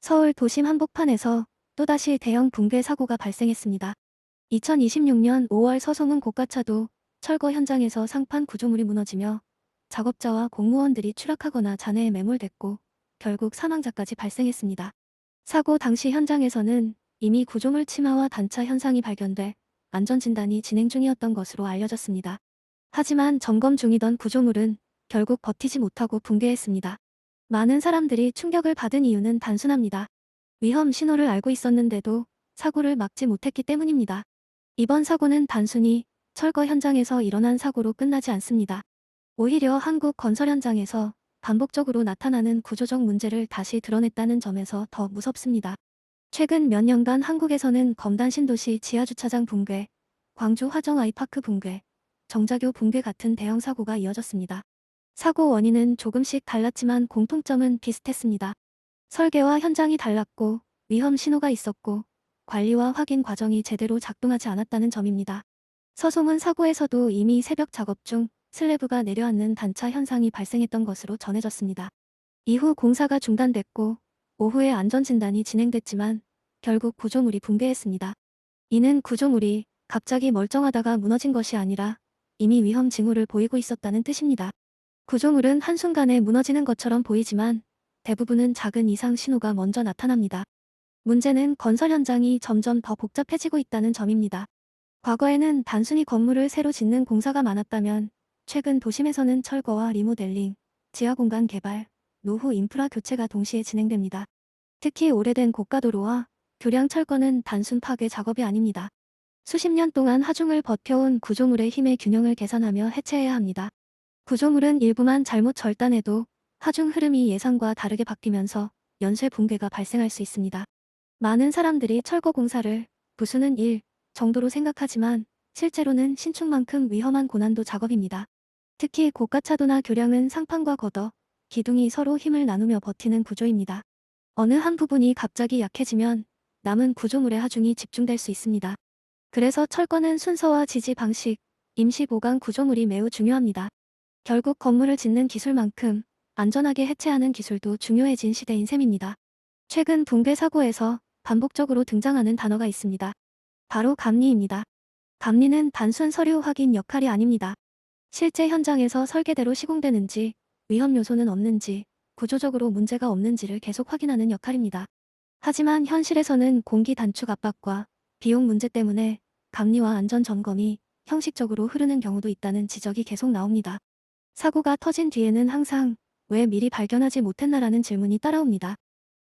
서울 도심 한복판에서 또다시 대형 붕괴 사고가 발생했습니다. 2026년 5월 서소문 고가차도 철거 현장에서 상판 구조물이 무너지며 작업자와 공무원들이 추락하거나 잔해에 매몰됐고 결국 사망자까지 발생했습니다. 사고 당시 현장에서는 이미 구조물 침하와 단차 현상이 발견돼 안전진단이 진행 중이었던 것으로 알려졌습니다. 하지만 점검 중이던 구조물은 결국 버티지 못하고 붕괴했습니다. 많은 사람들이 충격을 받은 이유는 단순합니다. 위험 신호를 알고 있었는데도 사고를 막지 못했기 때문입니다. 이번 사고는 단순히 철거 현장에서 일어난 사고로 끝나지 않습니다. 오히려 한국 건설 현장에서 반복적으로 나타나는 구조적 문제를 다시 드러냈다는 점에서 더 무섭습니다. 최근 몇 년간 한국에서는 검단 신도시 지하주차장 붕괴, 광주 화정 아이파크 붕괴, 정자교 붕괴 같은 대형 사고가 이어졌습니다. 사고 원인은 조금씩 달랐지만 공통점은 비슷했습니다. 설계와 현장이 달랐고 위험 신호가 있었고 관리와 확인 과정이 제대로 작동하지 않았다는 점입니다. 서소문 사고에서도 이미 새벽 작업 중 슬래브가 내려앉는 단차 현상이 발생했던 것으로 전해졌습니다. 이후 공사가 중단됐고 오후에 안전진단이 진행됐지만 결국 구조물이 붕괴했습니다. 이는 구조물이 갑자기 멀쩡하다가 무너진 것이 아니라 이미 위험 징후를 보이고 있었다는 뜻입니다. 구조물은 한순간에 무너지는 것처럼 보이지만 대부분은 작은 이상 신호가 먼저 나타납니다. 문제는 건설 현장이 점점 더 복잡해지고 있다는 점입니다. 과거에는 단순히 건물을 새로 짓는 공사가 많았다면 최근 도심에서는 철거와 리모델링, 지하공간 개발, 노후 인프라 교체가 동시에 진행됩니다. 특히 오래된 고가도로와 교량 철거는 단순 파괴 작업이 아닙니다. 수십 년 동안 하중을 버텨온 구조물의 힘의 균형을 계산하며 해체해야 합니다. 구조물은 일부만 잘못 절단해도 하중 흐름이 예상과 다르게 바뀌면서 연쇄 붕괴가 발생할 수 있습니다. 많은 사람들이 철거 공사를 부수는 일 정도로 생각하지만 실제로는 신축만큼 위험한 고난도 작업입니다. 특히 고가차도나 교량은 상판과 걷어, 기둥이 서로 힘을 나누며 버티는 구조입니다. 어느 한 부분이 갑자기 약해지면 남은 구조물의 하중이 집중될 수 있습니다. 그래서 철거는 순서와 지지 방식, 임시 보강 구조물이 매우 중요합니다. 결국 건물을 짓는 기술만큼 안전하게 해체하는 기술도 중요해진 시대인 셈입니다. 최근 붕괴 사고에서 반복적으로 등장하는 단어가 있습니다. 바로 감리입니다. 감리는 단순 서류 확인 역할이 아닙니다. 실제 현장에서 설계대로 시공되는지, 위험 요소는 없는지, 구조적으로 문제가 없는지를 계속 확인하는 역할입니다. 하지만 현실에서는 공기 단축 압박과 비용 문제 때문에 감리와 안전 점검이 형식적으로 흐르는 경우도 있다는 지적이 계속 나옵니다. 사고가 터진 뒤에는 항상 왜 미리 발견하지 못했나라는 질문이 따라옵니다.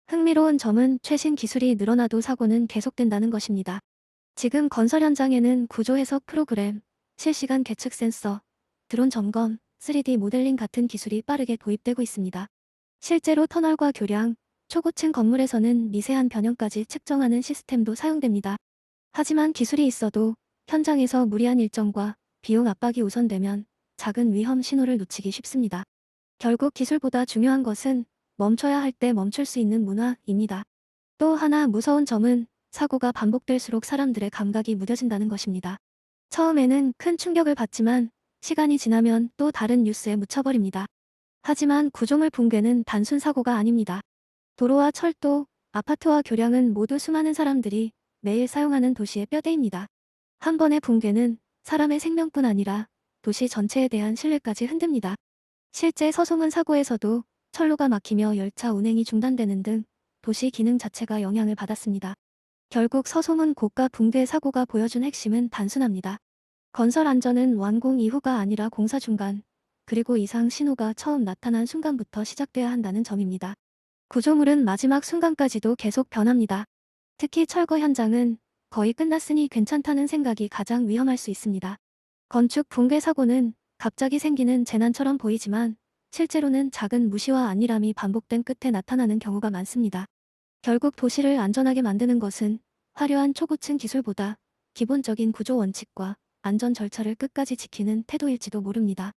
흥미로운 점은 최신 기술이 늘어나도 사고는 계속된다는 것입니다. 지금 건설 현장에는 구조 해석 프로그램, 실시간 계측 센서, 드론 점검, 3D 모델링 같은 기술이 빠르게 도입되고 있습니다. 실제로 터널과 교량, 초고층 건물에서는 미세한 변형까지 측정하는 시스템도 사용됩니다. 하지만 기술이 있어도 현장에서 무리한 일정과 비용 압박이 우선되면 작은 위험 신호를 놓치기 쉽습니다. 결국 기술보다 중요한 것은 멈춰야 할 때 멈출 수 있는 문화입니다. 또 하나 무서운 점은 사고가 반복될수록 사람들의 감각이 무뎌진다는 것입니다. 처음에는 큰 충격을 받지만 시간이 지나면 또 다른 뉴스에 묻혀버립니다. 하지만 구조물 붕괴는 단순 사고가 아닙니다. 도로와 철도, 아파트와 교량은 모두 수많은 사람들이 매일 사용하는 도시의 뼈대입니다. 한 번의 붕괴는 사람의 생명뿐 아니라 도시 전체에 대한 신뢰까지 흔듭니다. 실제 서소문 사고에서도 철로가 막히며 열차 운행이 중단되는 등 도시 기능 자체가 영향을 받았습니다. 결국 서소문 고가 붕괴 사고가 보여준 핵심은 단순합니다. 건설 안전은 완공 이후가 아니라 공사 중간, 그리고 이상 신호가 처음 나타난 순간부터 시작돼야 한다는 점입니다. 구조물은 마지막 순간까지도 계속 변합니다. 특히 철거 현장은 거의 끝났으니 괜찮다는 생각이 가장 위험할 수 있습니다. 건축 붕괴 사고는 갑자기 생기는 재난처럼 보이지만 실제로는 작은 무시와 안일함이 반복된 끝에 나타나는 경우가 많습니다. 결국 도시를 안전하게 만드는 것은 화려한 초고층 기술보다 기본적인 구조 원칙과 안전 절차를 끝까지 지키는 태도일지도 모릅니다.